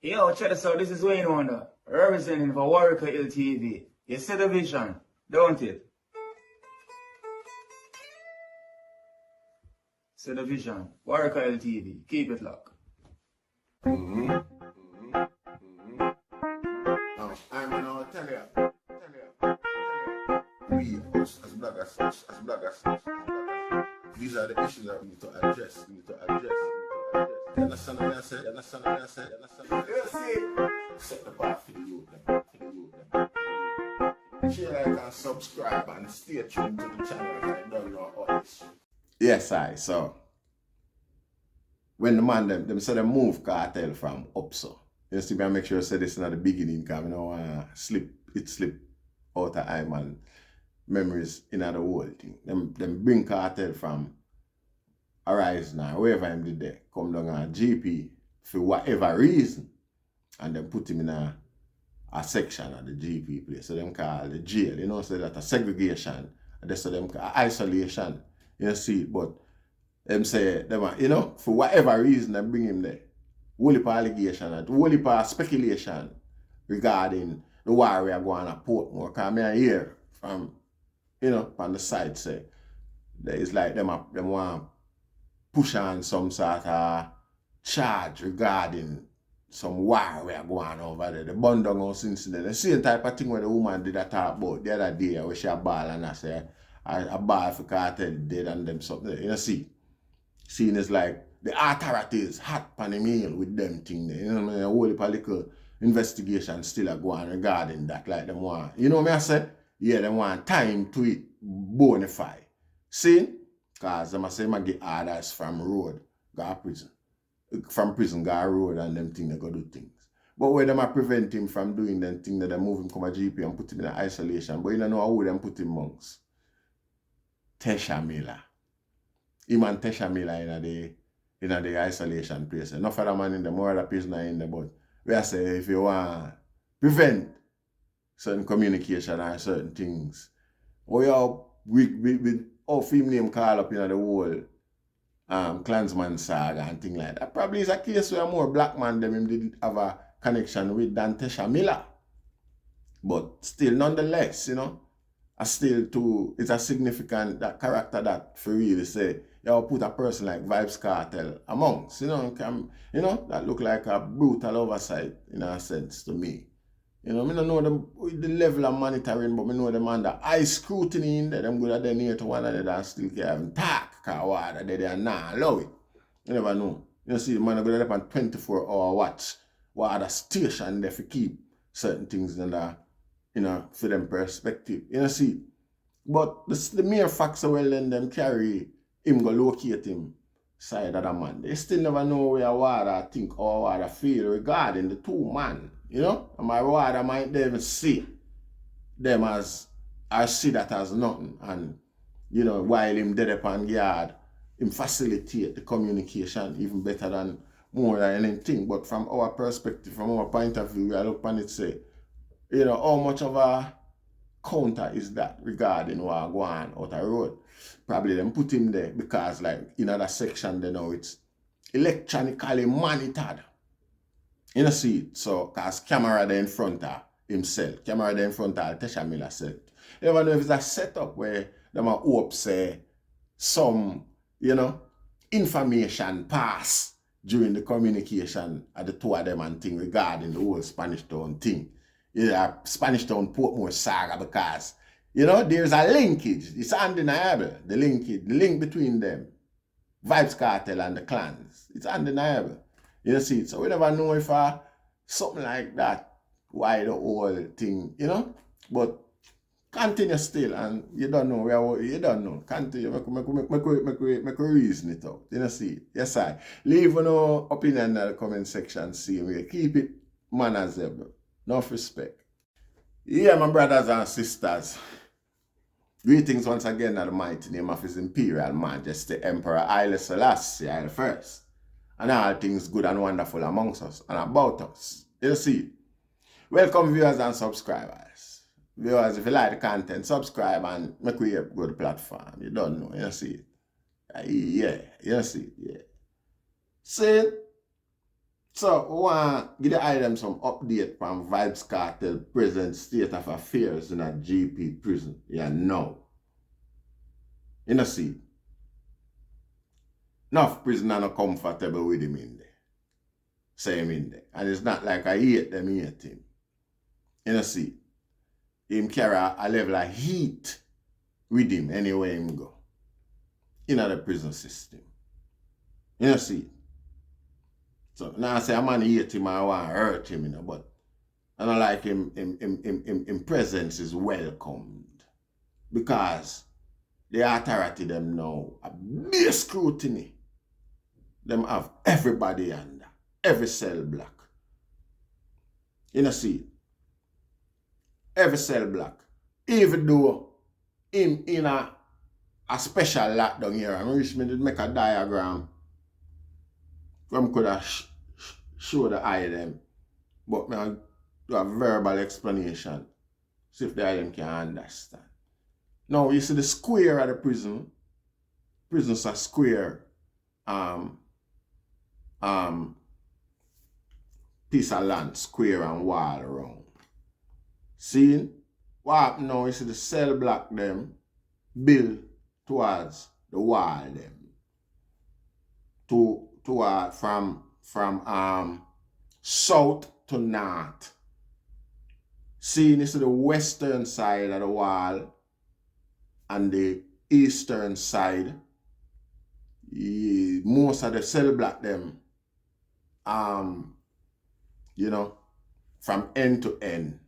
Yo, check this out. This is Wayne Wonder, representing for Warrior LTV. You see the vision, don't it? See the vision. Warrior LTV. Keep it locked. I'm gonna tell you. We, as bloggers, these are the issues that we need to address. You understand what I said? Yes, set the bar for the youth. Share, like, and subscribe, and stay tuned to the channel. I don't know all this. Yes, so when the man them say they move Kartel from up, so you see me, I make sure I say this in the beginning, because I don't want to slip out of eye man memories in the whole thing. Them bring Kartel from Horizon or wherever him did there, come down on GP for whatever reason, and then put him in a section of the GP place. So them call the jail, you know, so that a segregation, and they say them call isolation, you see, but them say, them, you know, for whatever reason they bring him there. Whole heap of allegation and whole heap of speculation regarding the war we are going to Portmore. Because I hear from, you know, on the side say, there is like them want to push on some sort of charge regarding some war we are going over there. The Bundong House incident. The same type of thing where the woman did a talk about the other day where she a ball and I say, a ball for Kartel dead and them something. You know, seeing is like the authorities hot pan the meal with them thing there. You know what I mean? A whole heap of little investigation still are going regarding that. Like them want, you know what I say? Yeah, them want time to it bonify. See? Because them say I get orders from road, go prison. From prison, go road and them thing they go do things. But where them prevent him from doing them thing that they move him come a GP and put him in isolation. But you don't know how them put him monks. Tesha Miller. Him and Tesha Miller in the isolation place. Enough of the man in the more other prisoner in the but we are say if you want prevent certain communication or certain things, or you with how film name call up in the whole Klansman saga and thing like that. Probably is a case where more black man them him did have a connection with than Tesha Miller. But still nonetheless, you know, it's a significant that character that for really say you put a person like Vybz Kartel amongst, you know, that look like a brutal oversight in a sense to me. You know, I don't know the level of monitoring, but I know them under high scrutiny in there. Them good at them near to one another and still can't talk, because they are not allow it. You never know. You see, the man go up on 24-hour watch, what other station there for keep certain things in the, you know, for them perspective. You know, see. But the mere facts of well then them carry him go locate him side of the man. They still never know where water think or water feel regarding the two man. You know? And my water might even see them as I see that as nothing. And you know, while him dead upon guard, him facilitate the communication even better than more than anything. But from our perspective, from our point of view, we look upon it say, you know, how much of a counter is that regarding what go on out the road? Probably them put him there because like in other section they know it's electronically monitored. You know see it? So cause camera there in front of himself. Camera there in front of Tesha Miller self. You never know if it's a setup where them a hope say some, you know, information pass during the communication of the two of them and thing regarding the whole Spanish Town thing. Yeah, Spanish Town Portmore saga because, you know, there's a linkage. It's undeniable. The link between them, Vybz Kartel and the clans. It's undeniable. You know, see, so we never know if something like that, why the whole thing, you know, but continue still, and you don't know, you don't know. Continue, make reason it out. You know, see, yes, I leave no opinion in the comment section, see me. Keep it manageable. Enough respect. Yeah, my brothers and sisters. Greetings once again in the mighty name of His Imperial Majesty Emperor Haile Selassie I. And all things good and wonderful amongst us and about us. You see. Welcome viewers and subscribers. Viewers, if you like the content, subscribe and make we a good platform. You don't know, you see it. Yeah, you see it, yeah. See, So, we want to give the item some update from Vybz Kartel present state of affairs in a GP prison. Yeah, now. You know, see, enough prisoner not comfortable with him in there. Say him in there. And it's not like I hate them, hate him. You know, see, him carry a level of heat with him anywhere him go. In the prison system. You know, see. So now I say a man hate him, I want to hurt him, you know, but I don't like him presence is welcomed. Because the authority them now a big scrutiny. Them have everybody under, every cell block. You know, see, every cell block. Even though him in a special lockdown here, I wish me did make a diagram from could have show the item, but me do a verbal explanation. See if the item can understand. Now you see the square of the prison. Prison's a square piece of land, square and wall around. See what happen now? You see the cell block them build towards the wall them. From south to north. See, this is the western side of the wall and the eastern side. Most of the cell block them, you know, from end to end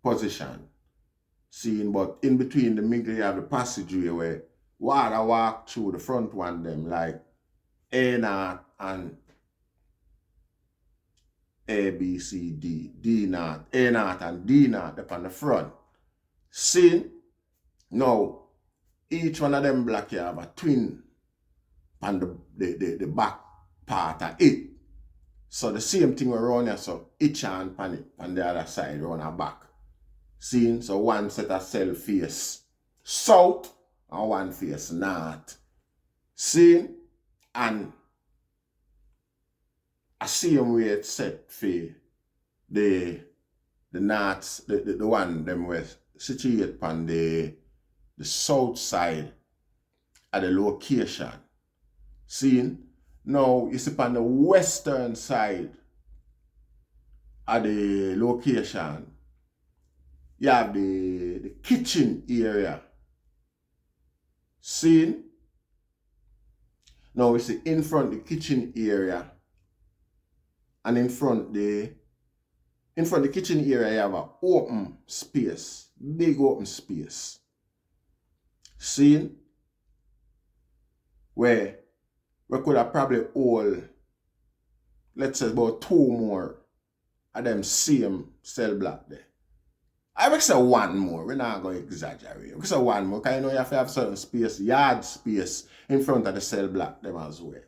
position. Seeing, but in between the middle you have the passageway where water walk through the front one them like A0 and A, B, C, D, D0, A0 and D0 up on the front. See, now each one of them block you have a twin on the back part of it. So the same thing around here, so each hand on it on the other side around our back. See, so one set of cell face south and one face north. See, and I see him where it's set for the north, the one them were situated on the south side of the location. See, now you see on the western side of the location, you have the kitchen area. See, now we see in front the kitchen area. And in front the kitchen area, you have an open space, big open space. See, where we could have probably hold, let's say about 2 more of them same cell block there. I would say 1 more, we're not going to exaggerate. We say 1 more, because you know you have to have certain space, yard space in front of the cell block them as well.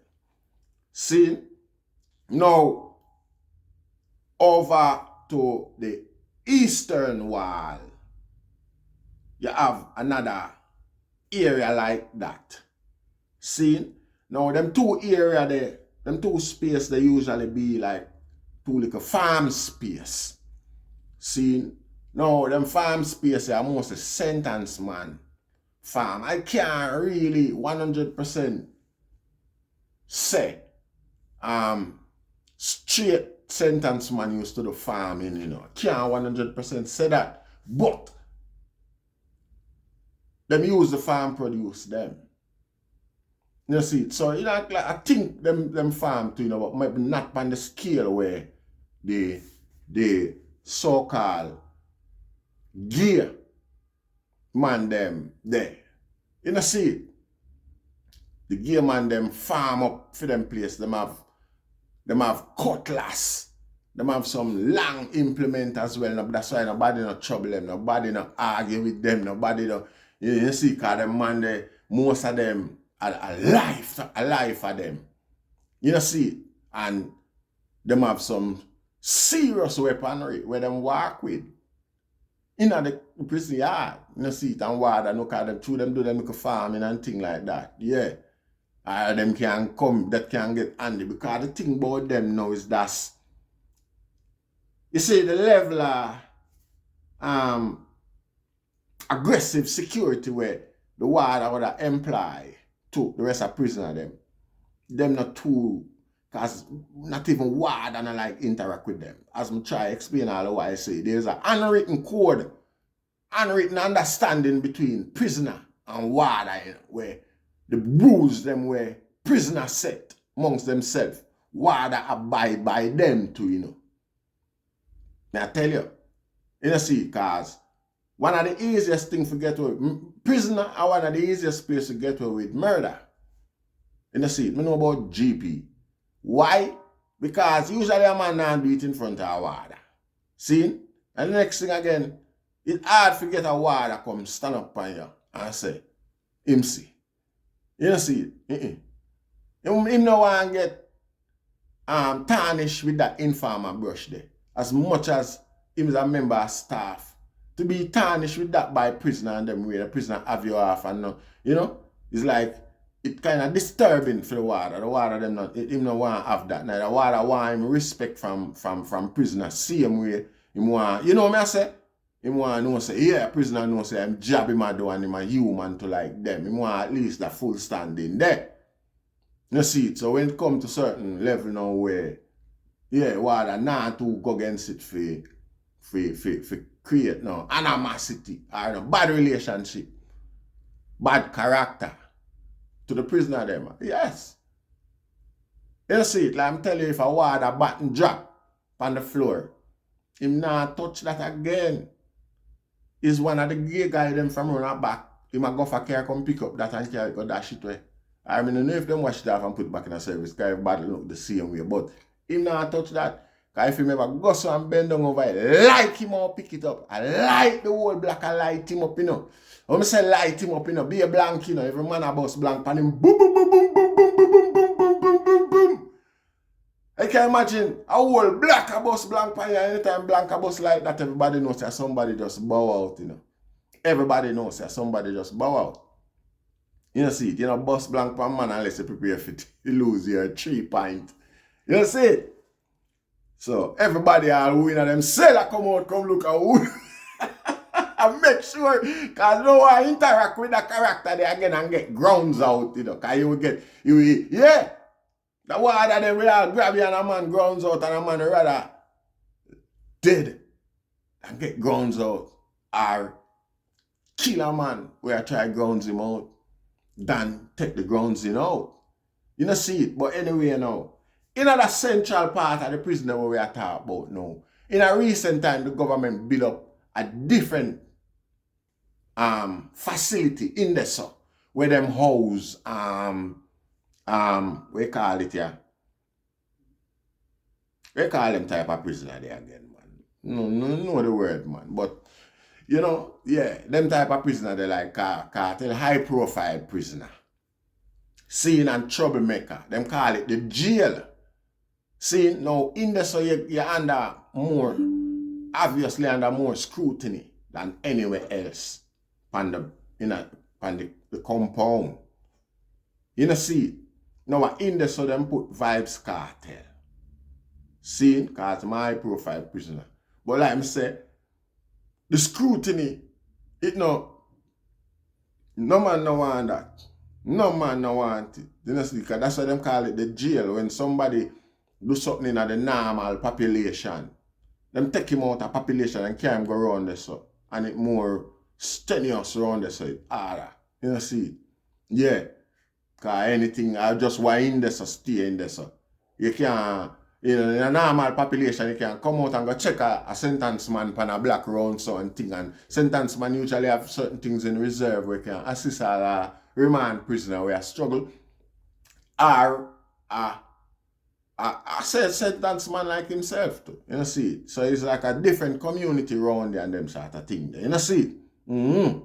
See, now, over to the eastern wall, you have another area like that. See? Now, them 2 area there, them 2 space, they usually be like 2 little farm space. See? Now, them farm space are mostly sentence man farm. I can't really 100% say straight sentence man used to the farming, you know. Can't 100% say that. But them use the farm produce them. You see, so you know, like, I think them farm too, you know, but maybe not on the scale where the so-called gear man them there. You know, see, the gear man them farm up for them place. Them have cutlass. Them have some long implement as well. No, that's why nobody no trouble them. Nobody no argue with them. Nobody no, you see, because them man they, most of them are alive for them. You know, see, and them have some serious weaponry where them walk with. In the prison yard, you know, see it and water, no cause them through them do them make a farming and thing like that. Yeah. them can come, that can get handy. Because the thing about them now is that, you see, the level of aggressive security where the warder would employ to the rest of prisoner them not too, because not even warder and like interact with them. As I try to explain all the while I say, there's an unwritten code, unwritten understanding between prisoner and warder, you know, where the rules them where prisoner set amongst themselves, warder abide by them too, you know. Now I tell you, you know, see, because one of the easiest things to get away with, prisoner are one of the easiest places to get away with murder. You know, see, I know about GP. Why? Because usually a man not do it in front of a warder. See? And the next thing again, it's hard to get a warder come stand up on you and say, him see. You know, see? Him no want to get tarnished with that informer brush there. As much as him is a member of staff. To be tarnished with that by prisoner and them way the prisoner have you off and no, you know, it's like it kind of disturbing for the warder. The warder them not him no want to have that. Now the warder want him respect from prisoner. Same way him want, you know what I say? Him want to know say, yeah, prisoner know say I'm jabbing my door and him a human to like them. Him want at least the full standing there. You see it. So when it come to certain level now where yeah, warder not to go against it for create no animosity or no bad relationship, bad character to the prisoner them. Yes. You see it, like I'm telling you, if a warder button drop on the floor, him not touch that again. Is one of the gay guy them from run back. Him a go for care come pick up that and carry go dash it away. I mean, I know if them wash it off and put it back in a service, because everybody look the same way, but him not touch that. Because if him ever go so and bend down over it, light him up, pick it up. I light the whole black and light him up, you know. When I say light him up, you know, be a blank, you know, every man a bust blank pan him, boom, boom, boom, boom, boom, boom, boom, boom, boom, boom, boom, boom, boom. I can imagine a whole black a bust blank pan, anytime blank a bust like that, everybody knows that somebody just bow out, you know. Everybody knows that somebody just bow out. You know, see it, you know, bust blank pan man unless you prepare for it, you lose your 3 points. You know, see it? So everybody all who in them seller come out, come look at who and make sure, because no one interact with the character there again and get grounds out, you know, because you will get, yeah, the water them will all grab you and a man grounds out and a man rather dead and get grounds out or kill a man where I try grounds him out than take the grounds in out. You know, see it, but anyway, you know. In the central part of the prison where we are talking about now, in a recent time, the government built up a different facility in there, so where them house, we call it, yeah. We call them type of prisoner there again, man. No the word, man. But, you know, yeah, them type of prisoner, they like cartel, high profile prisoner. Scene and troublemaker. Them call it the jail. See, now in there, so you're under more, obviously under more scrutiny than anywhere else on the compound. You know, see, now in there, so them put Vybz Kartel. See, because my profile prisoner. But like I said, the scrutiny, it no man no want that. No man no want it. You know, see, because that's why them call it the jail. When somebody do something in the normal population, them take him out of population and carry him go around there, so, and it more strenuous around there, so it harder. You know, see? Yeah. Because anything, I just want in there, so stay in there, so. You can't, you know, in a normal population, you can come out and go check a sentence man pan a black round so and thing, and sentence man usually have certain things in reserve where you can assist a remand prisoner where you struggle, or I said sentence man like himself too. You know, see it? So it's like a different community around there and them sort of thing there. You know, see it?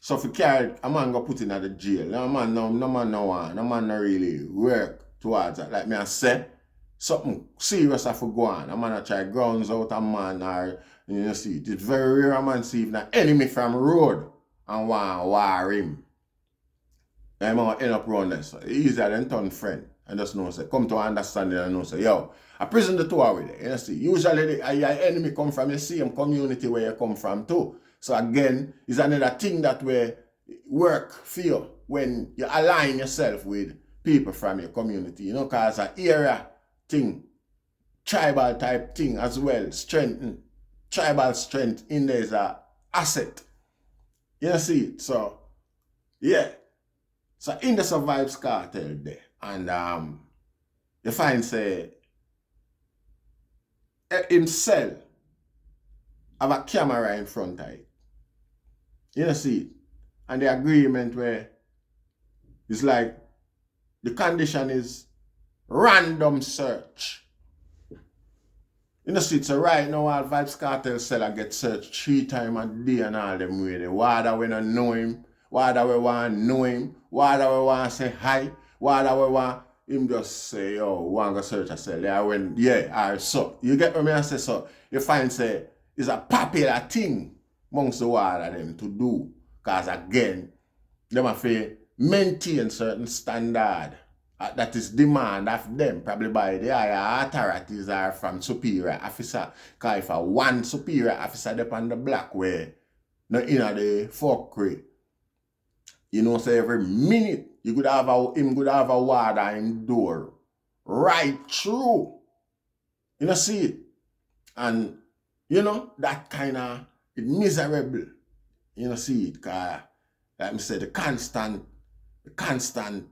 So if you carry a man go put in at the jail, no man no really work towards that. Like me I say, something serious have to go on. A man a try grounds out a man or, you know, see it? It's very rare a man see even an enemy from road and want war him. I'm going to end up around there. So easier than turn friend. And just know, say, come to understanding and know, say, yo, a prison the two are with it. You see, usually your enemy come from the same community where you come from too. So again, it's another thing that will work for you when you align yourself with people from your community. You know, because an area thing, tribal type thing as well, strengthen, tribal strength in there is a asset. You see it? So, yeah. So in the Vybz Kartel there, and you find say himself have a camera in front of it. You see it? And the agreement where it's like the condition is random search. You see it? So right now all Vybz Kartel seller get searched 3 times a day and all them way. The water we don't know him. Whether we want to know him, whether we want to say hi, whether we want him just say, yo, we want to search a cell. Yeah, so. You get what I say? So, you find say, it's a popular thing amongst the water them to do. Because again, them have to maintain certain standard that is demand of them, probably by the higher authorities or from superior officer. Because if one superior officer up on the block where, no in the fuckery, you know, say every minute him could have a water in door right through. You know, see it? And, you know, that kind of miserable. You know, see it? Because, like I said, the constant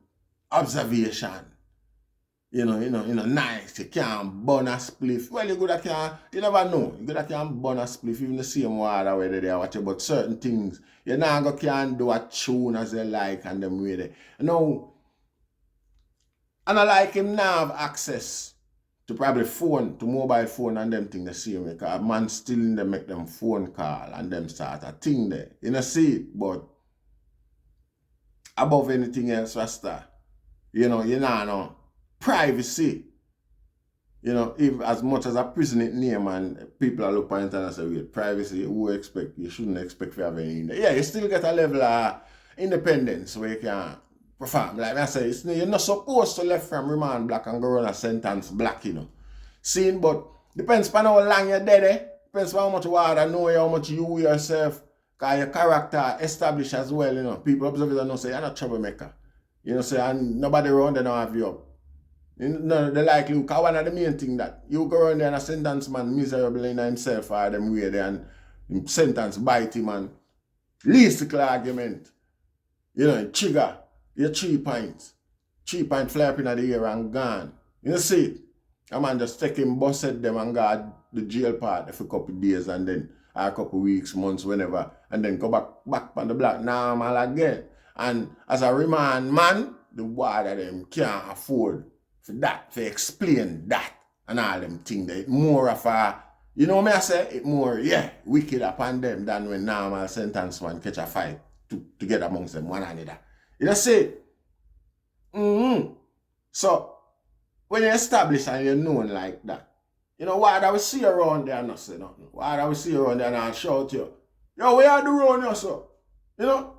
observation. You know, nice. You can't burn a spliff. Well, you never know. You can't burn a spliff, even the same water where they are watching, but certain things, you never can do a tune as they like and them way there. Now, and I like him now have access to probably phone, to mobile phone and them thing the same way, because man still in them make them phone call and them start a thing there. You know, see it, but above anything else, Rasta, you know, privacy, you know, if as much as a prison it name and people are looking at it and say, wait, privacy, you shouldn't expect to have any in there. Yeah, you still get a level of independence where you can perform. Like I say, you're not supposed to left from remand black and go run a sentence black, you know. Seeing, but depends on how long you're dead, eh? Depends on how much water know you, how much you yourself, because your character established as well, you know. People observe it and know say, you're not a troublemaker. You know, say, and nobody around there don't have you up. No, they like you, because one of the main thing that you go around there and a sentence man miserable in himself or them way there and sentence bite him and least argument. You know, trigger your 3 points. 3 points fly up in the air and gone. You see it? A man just take him, busted them and got the jail part for a couple of days and then a couple of weeks, months, whenever, and then go back on the block normal again. And as a remand man, the water them can't afford for that, to explain that and all them things. It's more of a, you know what I say? It's more, yeah, wicked upon them than when normal sentence man catch a fight to get amongst them one another. You know, see? So, when you establish and you're known like that, you know, what I will see around there and not say nothing. What I will see around there and I'll shout to you, yo, where are the road you, so? You know?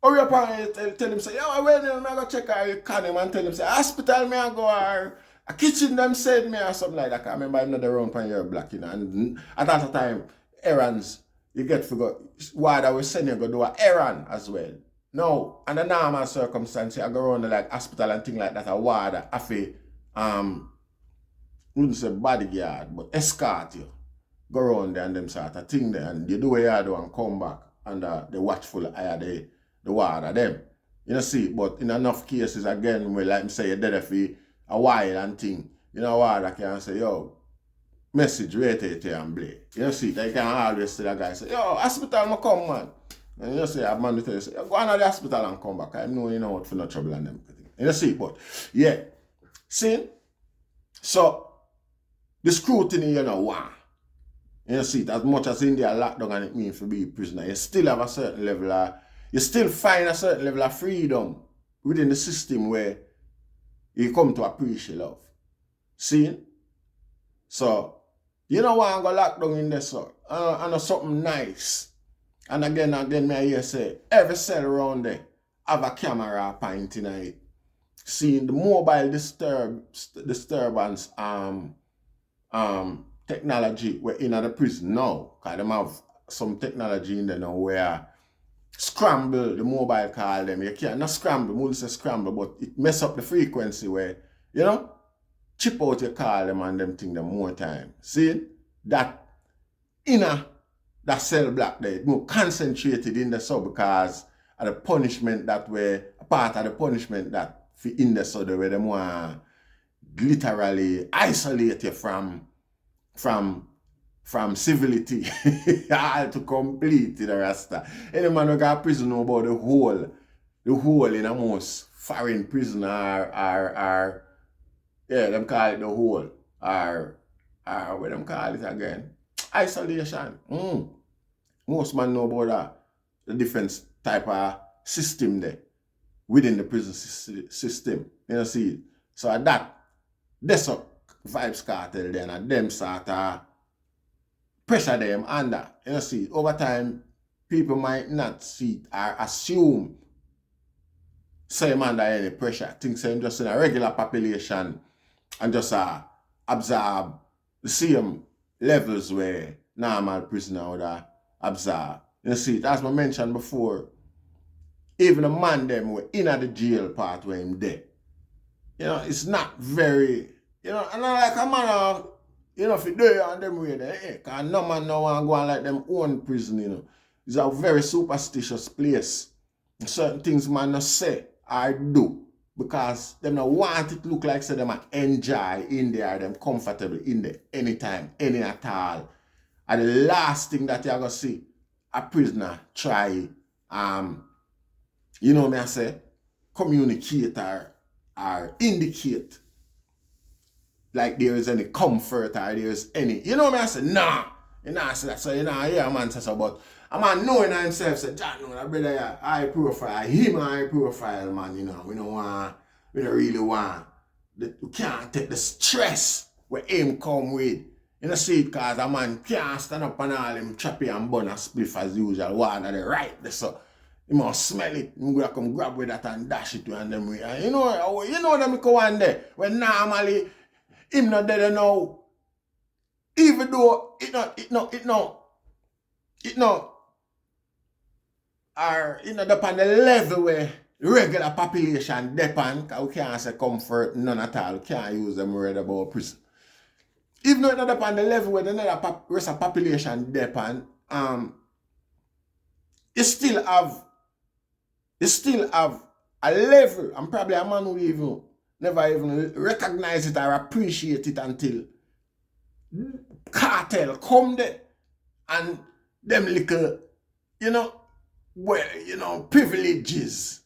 Or your parent tell him, say, yo, when I'm going to check out your can him and tell him, say, hospital me I go or a kitchen them said me or something like that. I remember I'm not around when you're black, you know. And at that time, errands, you get forgot, what I was saying, you go do an errand as well. No, under normal circumstances, I go around to like hospital and things like that, a water, I feel, wouldn't say bodyguard, but escort you. Go around there and them sort of thing there, and you do what you do and come back under the watchful eye of the water them. You know, see, but in enough cases, again, where like I say, you're dead for a while and thing, you know, water can say, yo, message, rotate here and play. You know, see, they can always tell the guy, say, yo, hospital, I come, man. And you say, I man to tell you, say, go on to the hospital and come back. I know you know what for no trouble and them. You know, see, but, yeah. See? So, the scrutiny, you know, wow. You know, see, as much as India lockdown and it means to be a prisoner, you still have a certain level of, you still find a certain level of freedom within the system where you come to appreciate love. See? So, you know why I'm going to lock down in this, so, I know something nice. And again, may I hear say, every cell around there, have a camera pointing at it, seeing the mobile disturbance technology we're in the prison now. Because them have some technology in there now where scramble the mobile call them. You can't not scramble, we'll say scramble, but it mess up the frequency where, you know, chip out your call them and them thing them more time. See that inner that cell block there, it more concentrated in the sub because of the punishment that were a part of the punishment that in the sub where them want literally isolate you from civility all to complete the rasta. Any man who got prison know about the whole in a most foreign prison are yeah, them call it the whole or what them call it again? Isolation. Most man know about that. The different type of system there within the prison system. You know, see. So that's what Vybz Kartel then and them sort of pressure them under. You know, see. Over time, people might not see or assume same under any pressure. Think same just in a regular population and just absorb the same levels where normal prisoner would absorb. You see, as I mentioned before, even a man them were in at the jail part where him dead. You know, it's not very, you know, and like a man, you know, if you do it on them way there, because no man no want to go and like them own prison, you know. It's a very superstitious place. Certain things man not say or do because them not want it to look like say them enjoy in there, them comfortable in there anytime, any at all. And the last thing that you're gonna see a prisoner try you know me I say communicate or indicate like there is any comfort or there is any, you know me I say nah. You know I say that. So you know yeah man says so, but a man knowing himself say John know that brother yeah, high profile, him high profile man, you know, we don't really want we can't take the stress where him come with. You know, see it cause a man can't stand up and all him choppy and bun a spliff as usual. One of the right there, so he must smell it. He's gonna come grab with that and dash it to and them way. And you know them go on there. When normally him not there now. Even though it or you know upon the level where regular population depend, cause we can't say comfort none at all. We can't use them word about prison. Even though it's not upon the level where the rest of population depend, you still have a level, and probably a man who never even recognize it or appreciate it until cartel come there and them little, you know, privileges.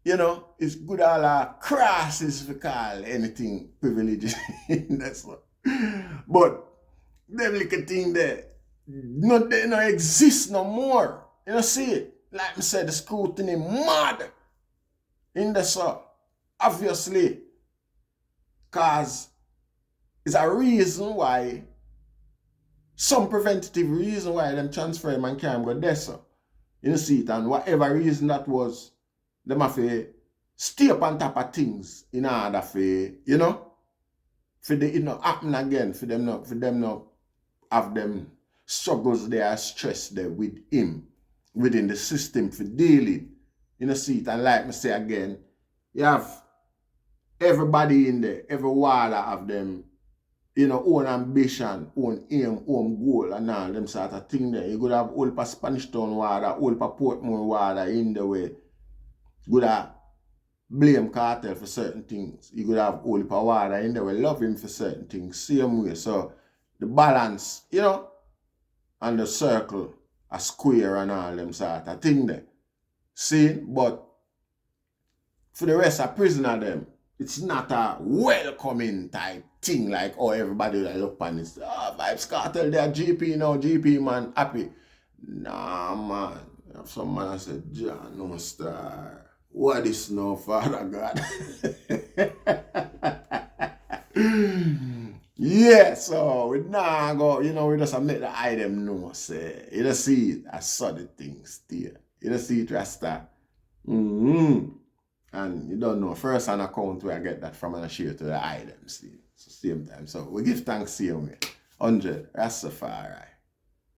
You know, it's good all our crosses we call anything privileges. That's what. But them little thing there, they don't exist no more. You know, see it? Like I said, the scrutiny mad in the so obviously, cause it's a reason why, some preventative reason why them transfer him and can't go there so. You know, see it, and whatever reason that was, them have to stay up on top of things in order for, you know, for it not happen again, for them not have them struggles there, stress there with him, within the system for dealing. You know, see it, and like me say again, you have everybody in there, every warder of them, you know, own ambition, own aim, own goal, and all them sort of thing there. You could have all pa Spanish Town warder, all pa Portmore warder in the way. You could have blame Cartel for certain things. You could have all pa warder in the way, love him for certain things, same way. So the balance, you know, and the circle, a square and all them sort of thing there. See, but for the rest of prisoner them, it's not a welcoming type thing like, oh, everybody will look on it. Oh, Vybz Kartel, they're GP now, GP man, happy. Nah, man. Some man said, John, no star. What is no, Father God? Yeah, so we now go, you know, we just make the item know, say, you just see it, I saw the things there. You don't see it, Rasta. And you don't know, first an account where I get that from and I share to the items. So same time. So we give thanks same way. 100, Rastafari.